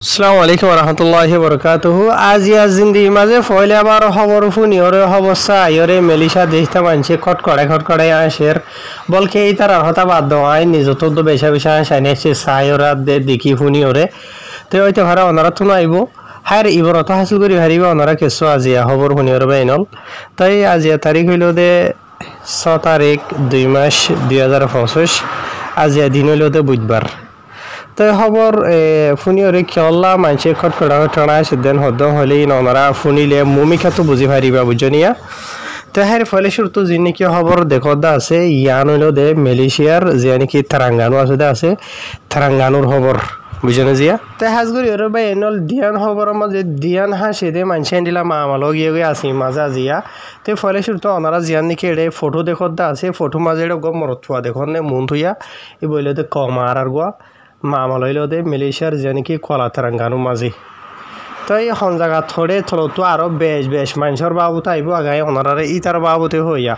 আসসালামু আলাইকুম রহমতুল্লাহি বরকাতুহু আজি জিন্দি মাঝে ফয়লে আবার খবর শুনি ওরে অবস্থা আইরে মেলিশা দেখতে মানছে খটখড়াই আসের বলকে এই তার হতা বাদ দেওয়াই নিজ তো বেশা বেশা সাইনেছে সাই ওরা দেখি শুনি ওরে তো ওইতে ভাড়া ওনারা তো আইব হার ইবরত হাসিল করি হারিব ওনারা কেসো আজিয়া খবর শুনি ওরে বাইনল তাই আজিয়া তারিখ হইল দে 6 তারিখ 2 মাস 2025 আজিয়া দিন হইল দে বুধবার তো খবর ফুনি ওরে কিয়লা মানুষে খটখড়া সিদ্ধান্ত হদ্দ হলে ননারা ফুনিলে মুমিখাতো বুঝি পারিবা বুঝনিয়া তো হ্যাঁ ফলে শুরু যে নাকি খবর দেখদা আছে ইয়ান হইল দে মালয়েশিয়ার যে নাকি তেলেঙ্গানা আছে তেলেঙ্গানার খবর বুঝনে জিয়া তো হাজগুড়ি ওরে ভাই এনল দিয়ান খবরের মাঝে দিয়ান হাসে দে মানুষে দিলা মামালো গিয়ে আসি মাজা জিয়া তো ফলে শুরু ওনারা জিয়ান নাকি এড়ে ফটো দেখদা আছে ফটো মাঝে এটা গো মরত থুয়া দেখুন মন থুইয়া এই বইলে দে কমার আর গোয়া মামালইল দে মালয়েশিয়ার যে নাকি কলা তেলেঙ্গানার মাঝে তো এই এখন জায়গা থরে থলো আরও বেশ মানুষের বাবুতে আইব আগায় ওনারা ইতার বাবুতে হইয়া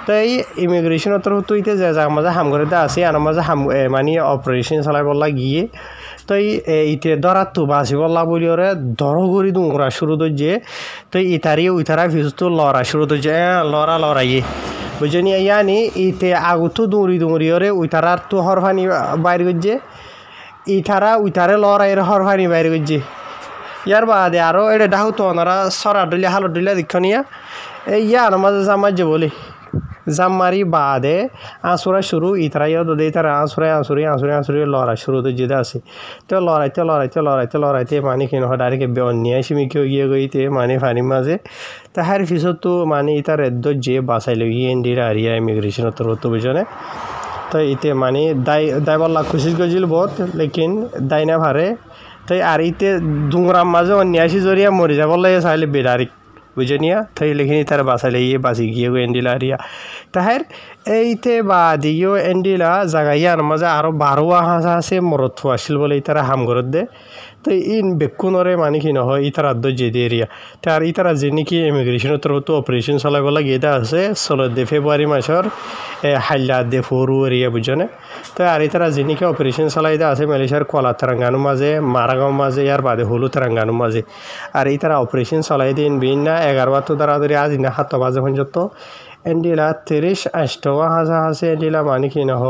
তো এই ইমিগ্রেশনের তরফ তুইতে যে যার মাঝে হামগরিতে আছে আর মাঝে মানে অপারেশন চালাই বললা গিয়ে তো ইতে ধরার তো বাসি বললা বলি ওরে ধরো করি দুরা শুরু যে তো ইতারি উইতারা ভিজতো লড়া শুরু যে লড়াইয়ে বুঝনি ইয়ানি ইতে আগুতো দৌড়ি ওরে উইতারার তো হরফানি বাইর করছে উইতারে লড়াইয়ের হরফানি বাইর করছে ইয়ার বাদে আরও এটা ডাহু তো ওনারা সরা ডলিয়া হালত ডলিয়া দীক্ষণীয়া ইয়ার মাঝে জামার যে বলি জাম্মারি বাদে আঁসুরা শুরু ইতারাইও দে তারা আঁসুরি লড়া শুরু তো যেতে আছে তো লড়াইতে মানে কি নহয় ডাইরেক্ট অন্যায় সিমি কেউ গিয়ে গইতে মানে ফানি মাঝে তাহার পিছত তো মানে ইতার এদ্দ যে বাঁচাইল গিয়ে এন্ডির আরিয়া ইমিগ্রেশনের তরফ তো বুঝনে তো ইতে মানে দায় বল্লা খুশি গজিল বহুত লেকিন দায় না ভারে তাই আর ইতে দুংরাম মাঝে অন্যাসী জরিয়া মরি যাব লাগে চাইলে বেডারিক বুঝনিয়া তাই লেখিনি তার বাঁচাইলে ইয়ে বাঁচি গিয়ে এন্ডিলা আরিয়া তাহার এইতে বা দিও এন্ডিলা জাগাইয়ার মাঝে আরও 12 হাঁস আছে মরত আসিল বলে ইতারা হামগরত দে তো ইন বেকুনরে মানে কি নহয় ইতারা যে দিয়ে এরিয়া তার ইতারা যে নাকি ইমিগ্রেশনের তরফ তো অপারেশন চলাব লাগে আছে 16 ফেব্রুয়ারি মাসের হাইলা দে ফরু এরিয়া বুঝনে তো আর ইতারা যে নাকি অপারেশন চলাই আছে মালয়েশিয়ার কলা তেলেঙ্গানার মাঝে মারাগাঁও মাঝে ইয়ার বাদে হলু তেলেঙ্গানার মাঝে আর ইতারা অপারেশন চলাই দিন বিনা 11 বার তো দাঁড়াধরি আজ না 7 বাজে পর্যন্ত এন্ডিলা 38 হাজার আছে এন্ডিলা মানে কি নহ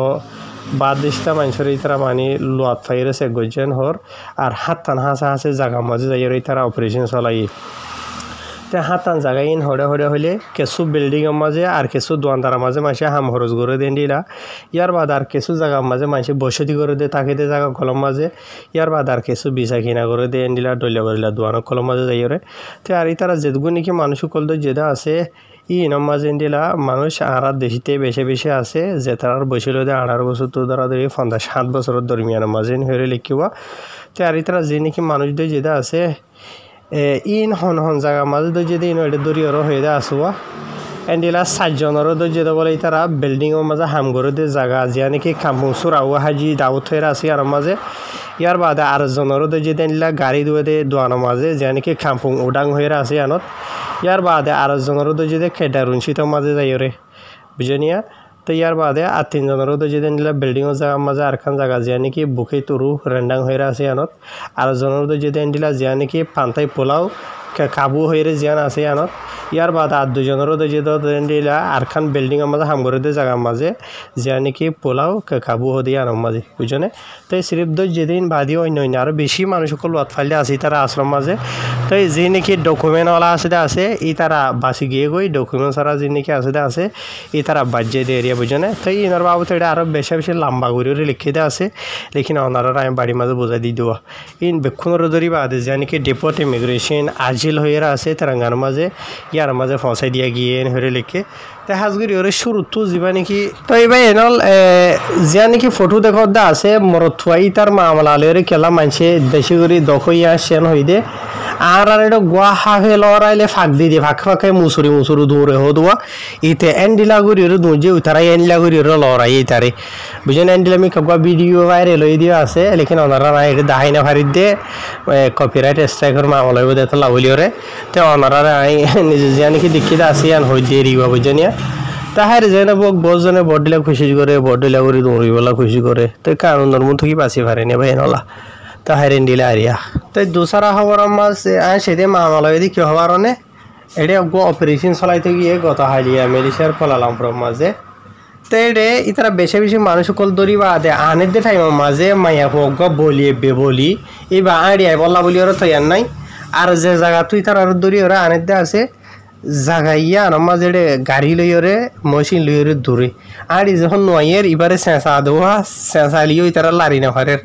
বাদ দিস্তা মানুষের ইতারা মানে লোয়াত ফাইরেছে গজ্জান হর আর হাতান হাসা আছে জায়গা মাঝে যাই তারা অপারেশন চলাই তে হাতান জায়গা ইন হরে হলে কিছু বিল্ডিংয়ের মাঝে আর কিছু দোয়ানদারের মাঝে মানুষে হাম খরচ করে দেন দিলা ইয়ার বাদ আর কিছু জায়গার মাঝে মানুষে বসতি করে দে তাকে দে জায়গা কলম মাঝে ইয়ার বাদ আর কিছু বিছা কিনা করে দেন দিলা ডলিয়া করিলা দোয়ানো কলম মাঝে যাই রে তে আর তারা যেটুকু নাকি মানুষ কল যেটা আছে মাঝে দিলা মানুষ আর দেশিতে বেশি আছে যে তার বসিল 18 বছর তো ধরা ধরি 7 বছরের দরমিয়ানের মাঝে হয়ে লিখিবা তো আর তারা যে নাকি মানুষদের যেটা আছে হন জায়গা মাঝে যদি এটা দরিয়রও হয়ে দেয় আসুয়া এন্ডিলা 7 জনেরও যেটা বলে তারা বিল্ডিংয়ের মাঝে হাম করে দিয়ে জায়গা যা নাকি কামসুর আউয়া হাজি দাউত হয়ে আছে আর মাঝে ইয়ার বাদে 8 জনেরও যেটা এনলা গাড়ি দুয়ে দোয়ানোর মাঝে যা নাকি খামফুং উডাং হয়ে আছে আনত ইয়ার বাদে 8 জনেরও যেটা খেডারুন শীতের মাঝে যাই রে বুঝনিয়া তো ইয়ার বাদে আর 3 জনেরও যেটা নিলা বিল্ডিংয়ের জায়গার মাঝে আরখান জায়গা যা নাকি বুকে তরু রেন্ডাং হয়ে আছে আনত 8 জনেরও যেটা এনডিলা যা নাকি পান্তাই পোলাও কাবু হয়ে জিয়ান আছে আনত ইয়ার বাদ আর 2 জনেরও যেটা আরখান বিল্ডিংয়ের মাঝে হাম করে দিয়ে জায়গার মাঝে যা নাকি পোলাও কাবু হয়ে দিয়ে আনার মাঝে বুঝনে তো এই সিরিপ যেদিন বাদী অন্য আরও বেশি মানুষ সকল বাদ ফাইলে আছে তারা আশ্রম মাঝে তো যে নাকি ডকুমেন্টওয়ালা আছে ই তারা বাসি গিয়ে গই ডকুমেন্ট ছাড়া যে নাকি আছে ই তারা বাজ্যে দিয়ে এরিয়া বুঝনে তো ইনার বাবদ এটা আরও বেশি লম্বা করে লিখে দেওয়া আছে লেকিন ওনারা আমি বাড়ির মাঝে বোঝাই দিয়ে দেওয়া ইন বেক্ষণের ধরি বাদে যা নাকি ডেপোর্ট ইমিগ্রেশন আজিল হয়ে আছে তেলেঙ্গানার মাঝে ইয়ার মাঝে ফসাই দিয়া গিয়ে হয়ে লিখে তো হাজগুড়ি ওরে শুরু তো যাবা নাকি তো এইবার এনল যা নাকি ফটো দেখদা আছে মরথুয়াই তার মামলালে কেলা মানছে দেশি করে দখইয়া সেন হই দে আর এটা গোয়া হাফে লড়াইলে ফাঁক দিয়ে ফাঁকে মুসুরি দৌড়ে হদুয়া ইতে এন্ডিলা গুড়ি দুজে উতারাই এন্ডিলা গুড়ি লড়াই তারে বুঝলেন এন্ডিলা আমি কাকুয়া ভিডিও ভাইরাল হয়ে দিয়ে আছে লেকিন ওনারা না এটা দাহাই না ফারিদ দে কপিরাইট স্ট্রাইকের মামলা হইব দেখতে লাভলি ওরে তো ওনারা নিজে যে নাকি দেখিতে আসি আন হই দিয়ে রিবা বুঝনিয়া তাহার যেন বজনে বডিলা খুশি করে বডিলা করে দৌড়িবেলা খুশি করে তো কারণ মতো কি বাঁচি পারে নে ভাই নলা তো হাইরেন দিলে আরিয়া তো দুসারা খবর মাছ সেদে মামালয় দি কি হবার অনে এটা অপারেশন চলাইতে গিয়ে গত হাইলিয়া মেলিশিয়ার কলালামপুর মাঝে তো এটা ইতারা বেশি বেশি মানুষ সকল দরিবা আদে আনের দে টাইমের মাঝে মাইয়া হোক বলি বেবলি এইবা আড়িয়ায় বললা বলি ওরা তৈয়ার নাই আর যে জায়গা তুই তার আর দরি ওরা আনের দে আছে জাগাইয়া আমার মাঝে গাড়ি লইরে মেশিন লইরে দূরে আড়ি যখন নয়ের এবারে চেঁচা দেওয়া চেঁচা লিও তারা লারি না ঘরের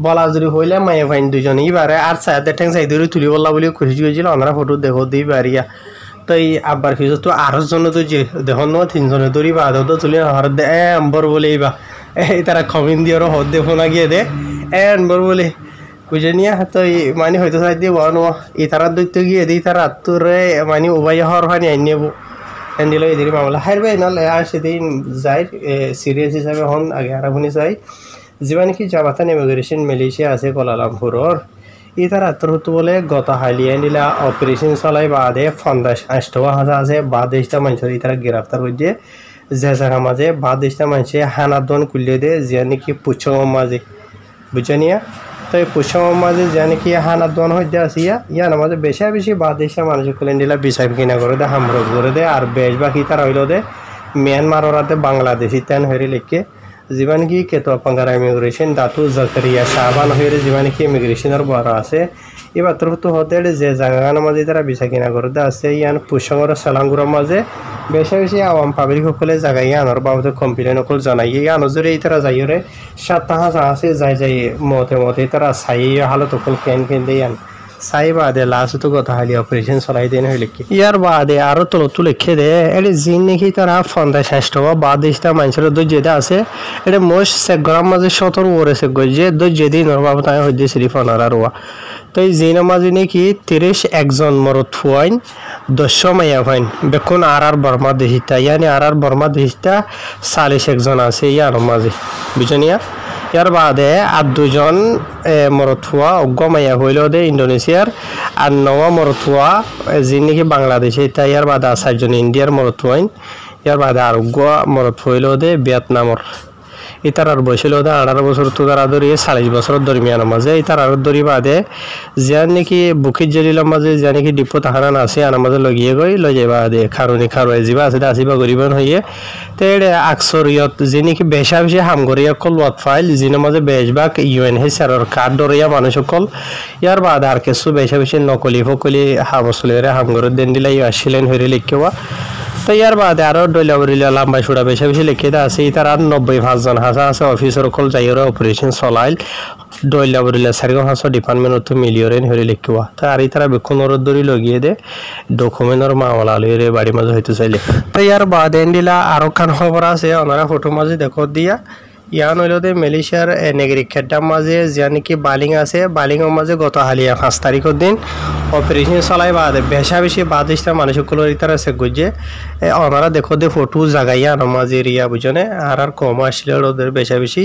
বলা যদি হইলে মায়ে ভাইন দুজনে এবারে আর চায়াদের ঠ্যাং চাই ধরে তুলি বললা বলে খুশি হয়েছিল আমরা ফটো দেখো দিই বাড়িয়া তো এই আব্বার ফিজত তো আরো জন তো যে দেখুন তিনজনে ধরি বা তো তুলি হর দে এম্বর বলে এইবা এই তারা কমিন দিয়ে হদ দে ফোনা গিয়ে দে এম্বর বলে বুঝে নিয়ে তো মানে হয়তো চাই দিয়ে বনো ই তারা দৈত্য গিয়ে দিই তারা তোরে মানে উবাই হর ভানি আইন নেব এন্ডিল এদিকে মামলা হার ভাই নাহলে আর সেদিন যাই সিরিয়াস হিসাবে হন আগে আর শুনি চাই যিমান নেকি জামাতান ইমিগ্রেশন মালয়েশিয়া আছে কলালামপুরর ই তারা তোরতো বলে গত হালিয়ে নিলা অপারেশন চলাই বাদে 50-60 আছে বাদেশটা মানুষের ই তারা গ্রেফতার করছে যে জায়গা মাঝে বাদেশটা মানুষে হানাদন খুলে দে যে নাকি পুচ্ছম মাঝে বুঝে নিয়া তো এই পুষ্যম মাঝে যে নাকি হানাদন হইতে আসিয়া ইয়ার মাঝে বেশি বেশি বাদেশটা মানুষ খুলে নিলা বিচার কিনা করে দে হামরক করে দে আর বেশ বাকি তারা হইল দে মিয়ানমার ওরাতে বাংলাদেশি তেন হয়ে লিখে যিমান কি কেতো পাঙ্গারা ইমিগ্রেশন দাতু জাকারিয়া শাহবান হয়ে যিমান কি ইমিগ্রেশনের বড় আছে এবার তোর তো হতে যে জায়গার মাঝে তারা বিচা কিনা করতে আছে ইয়ান পুষ্যঙ্গর সালাঙ্গুরের মাঝে বেশি বেশি আওয়াম পাবলিক সকলে জায়গায় আনার বাবদে কমপ্লেন সকল জানাই আনো যদি এই তারা যাইরে 7 আছে যাই যাই মতে তারা চাই হালত সকল কেন দিয়ে আন চাই বাদে লাস্ট তো কথা হালি অপারেশন চলাই দেন হইলে কি ইয়ার বাদে আরো তলতো লিখে দে এটি জিন নাকি তারা 50-60 বাদেশটা মানুষের যেটা আছে এটা মোস্ট সেগ্রাম মাঝে 17 ওরে সে গজে যেদিন নরবাব তাই হইতে সিরিফ অনারা রোয়া তো এই জিন মাঝে নাকি 31 মরত ফুয়াইন 10 মাইয়া ফাইন বেকুন আর বর্মা দেশিতা ইয়ানি আর বর্মা দেশিতা 41 আছে ইয়ার মাঝে বুঝনিয়া ইয়ার বাদে আর 2 মরত ফুয়া অজ্ঞমাইয়া হইল দে ইন্দোনেশিয়ার আর 9 মরত ফুয়া যে নাকি বাংলাদেশে তাই ইয়ার বাদে 4 ইন্ডিয়ার মরত ফুয়াইন ইয়ার বাদে আর মরত হইল দে ভিয়েতনামর ইতার আর বয়স হইল দে 18 বছর তো তারা ধরি 40 বছরের দরমিয়ান মাঝে ইতার আর ধরি বাদে যে নাকি বুকির জলিলের মাঝে যে নাকি ডিপো তাহারান আছে আনার মাঝে লগিয়ে গই লই যাইবা দে খারুনি খারুয়াই যাবা আছে আসিবা গরিবন হইয়ে তেড়ে আকসরিয়ত যে নাকি বেশা বেশি হামগরিয়া কলওয়াত ফাইল জিনের মাঝে বেশবাক UNHCR কার্ড দরিয়া মানুষ সকল ইয়ার বাদে আর কিছু বেশা বেশি নকলি ফকলি হাবসলেরে হামগরের দেন দিলাই আসিলেন হইরে লিখেওয়া তো ইয়ার বাদে আরো ডইলাবরিলা লম্বা ছুড়া বেশি বেশি লিখে দা আছে তার আর 95 জন হাসা আছে অফিসার সকল যাইরে অপারেশন চলাইল ডইলাবরিলা সারিগো হাসা ডিপার্টমেন্ট তো মিলিয়রেন হইরে লিখেওয়া তো আর তারা বেকুনর দরি লগিয়ে দে ডকুমেন্টর মামলা লইরে বাড়ি মাঝে হইতে চাইলে তো ইয়ার বাদে এন্ডিলা আরো খান খবর আছে ওনারা ফটো মাঝে দেখো দিয়া ইয়ান হইল দে মালয়েশিয়ার নেগরিক খেড্ডার মাঝে যে নাকি বালিং আছে বালিংয়ের মাঝে গত হালিয়া 5 তারিখের দিন অপারেশন চলাই বাদে বেশা বেশি বাদেশটা মানুষ সকল ইতার আছে গজে ওনারা দেখো দে ফটো জাগাইয়া নামাজ এরিয়া বুঝনে আর কম আসলে ওদের বেশা বেশি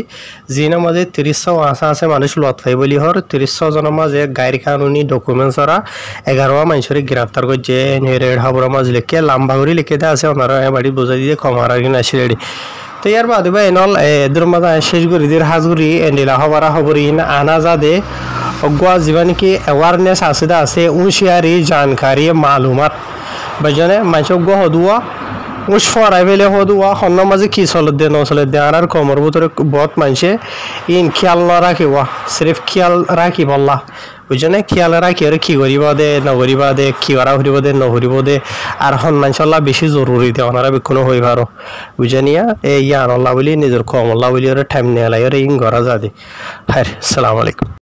জিনের মাঝে 300 আছে মানুষ লত ফাই বলি হর 300 জনের মাঝে গাইর কানুনি ডকুমেন্টস ওরা 11 মানুষের গ্রেফতার করছে রেড খবর মাঝ লিখে লম্বা করে লিখে দে আছে ওনারা বাড়ি বুঝাই দিয়ে কমার কিনা আসলে তো ইয়ার বাদে ভাই নল এদের মাঝে শেষ করি দের হাজগুড়ি এন্ডিলা হবারা খবরি আনা যাদে অগুয়া যিবা নাকি অ্যাওয়ারনেস আছে উশিয়ারি জানকারি মালুমাত বুঝনে মানুষ গো হদুয়া উস ফরাই ফেলে হদুয়া হন্ন মাঝে কি চলত দে নচলত দে আর কমর ভিতরে বহুত মানুষে ইন খেয়াল রাখিবা সিরিফ খেয়াল রাখি বললা বুঝনে খেয়াল রাখি আর কি করিবা দে নকরিবা দে কি করা করিব দে নকরিব দে আর হন মানসল্লাহ বেশি জরুরি দে ওনারা বিক্ষণ হই পারো বুঝনিয়া এই ইয়ান আল্লাহ বলি নিজের কম আল্লাহ বলি টাইম নেলাই ইন করা যা দে হ্যাঁ আসসালামু আলাইকুম।